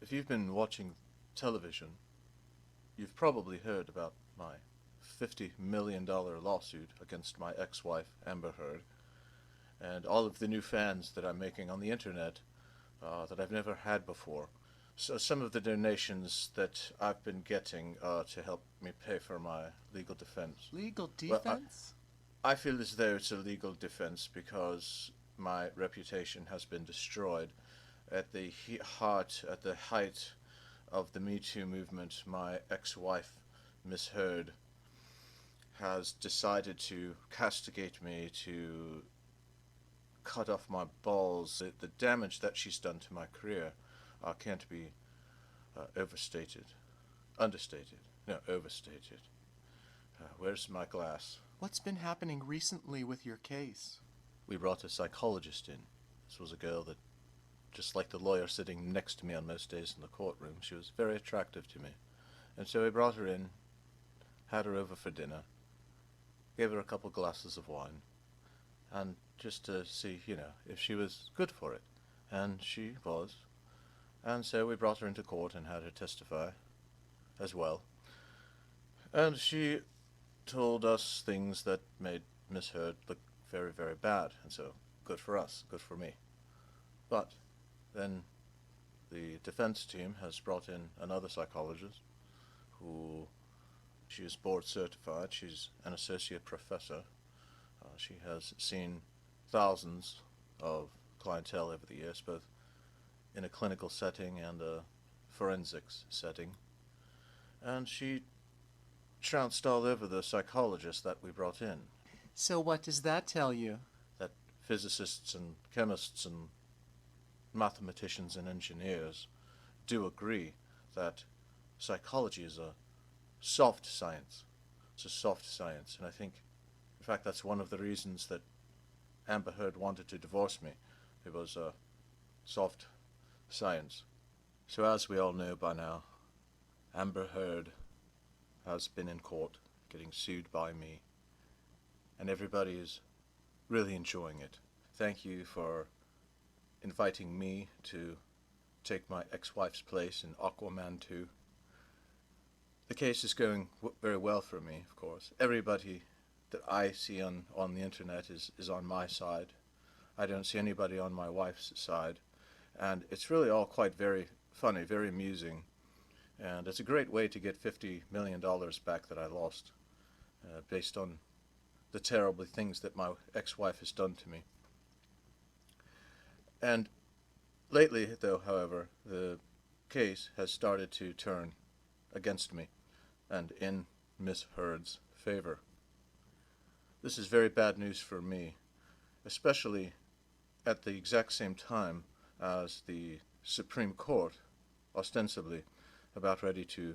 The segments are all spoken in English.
If you've been watching television, you've probably heard about my $50 million lawsuit against my ex-wife, Amber Heard, and all of the new fans that I'm making on the internet that I've never had before. So some of the donations that I've been getting to help me pay for my legal defense. Legal Well, defense? I feel as though it's a legal defense because my reputation has been destroyed at the at the height of the Me Too movement. My ex-wife, Miss Heard, has decided to castigate me, to cut off my balls. The damage that she's done to my career can't be overstated, understated, no, overstated. Where's my glass? What's been happening recently with your case? We brought a psychologist in. This was a girl that, just like the lawyer sitting next to me on most days in the courtroom, she was very attractive to me. And so we brought her in, had her over for dinner, gave her a couple glasses of wine, and just to see, if she was good for it. And she was. And so we brought her into court and had her testify as well. And she told us things that made Miss Heard look very, very bad. And so, good for us, good for me. But then the defense team has brought in another psychologist who, she is board certified. She's an associate professor. She has seen thousands of clientele over the years, both in a clinical setting and a forensics setting. And she trounced all over the psychologist that we brought in. So what does that tell you? That physicists and chemists and mathematicians and engineers do agree that psychology is a soft science. It's a soft science, and I think, in fact, that's one of the reasons that Amber Heard wanted to divorce me. It was a soft science. So as we all know by now, Amber Heard has been in court getting sued by me, and everybody is really enjoying it. Thank you for inviting me to take my ex-wife's place in Aquaman 2. The case is going very well for me, of course. Everybody that I see on the internet is on my side. I don't see anybody on my wife's side. And it's really all quite very funny, very amusing. And it's a great way to get $50 million back that I lost based on the terrible things that my ex-wife has done to me. And lately, though, however, the case has started to turn against me and in Miss Heard's favor. This is very bad news for me, especially at the exact same time as the Supreme Court, ostensibly about ready to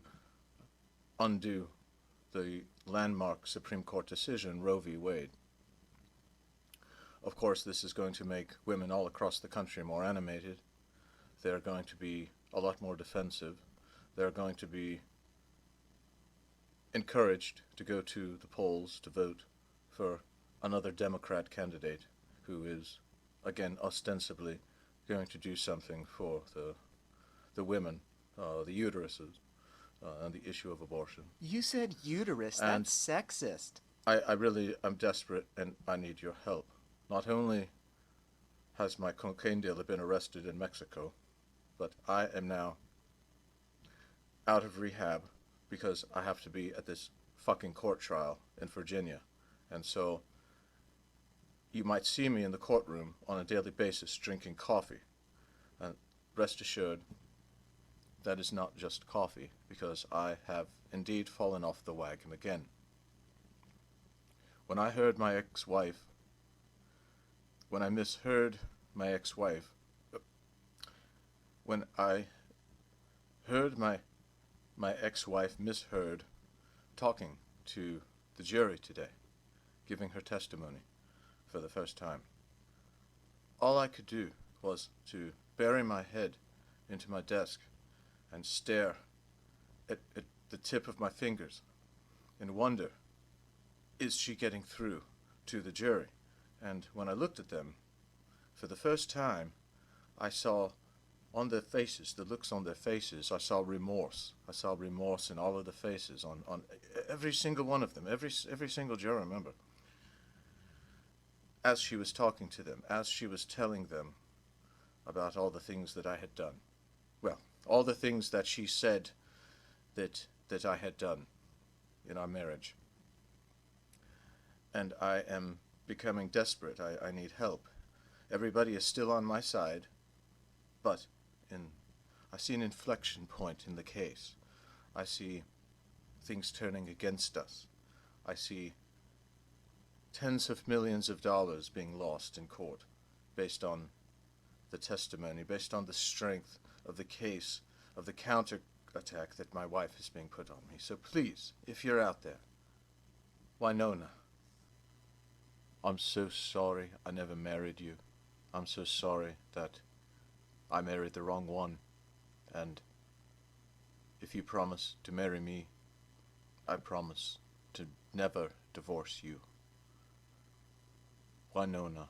undo the landmark Supreme Court decision, Roe v. Wade. Of course, this is going to make women all across the country more animated. They're going to be a lot more defensive. They're going to be encouraged to go to the polls to vote for another Democrat candidate who is, again, ostensibly going to do something for the women, the uteruses, and the issue of abortion. You said uterus. And that's sexist. I really am desperate and I need your help. Not only has my cocaine dealer been arrested in Mexico, but I am now out of rehab because I have to be at this fucking court trial in Virginia. And so you might see me in the courtroom on a daily basis drinking coffee. And rest assured, that is not just coffee, because I have indeed fallen off the wagon again. When I heard my ex-wife, when I misheard my ex-wife, when I heard my ex-wife misheard talking to the jury today, giving her testimony for the first time, all I could do was to bury my head into my desk and stare at the tip of my fingers and wonder, is she getting through to the jury? And when I looked at them, for the first time, I saw on their faces, the looks on their faces, I saw remorse. I saw remorse in all of the faces, on every single one of them, every single juror, remember. As she was talking to them, as she was telling them about all the things that I had done. Well, all the things that she said that I had done in our marriage. And I am becoming desperate. I need help. Everybody is still on my side, but I see an inflection point in the case. I see things turning against us. I see tens of millions of dollars being lost in court based on the testimony, based on the strength of the case, of the counterattack that my wife is being put on me. So please, if you're out there, Wynona, I'm so sorry I never married you. I'm so sorry that I married the wrong one. And if you promise to marry me, I promise to never divorce you. Wynona,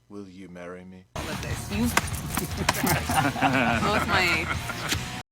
will you marry me? All of this. Both my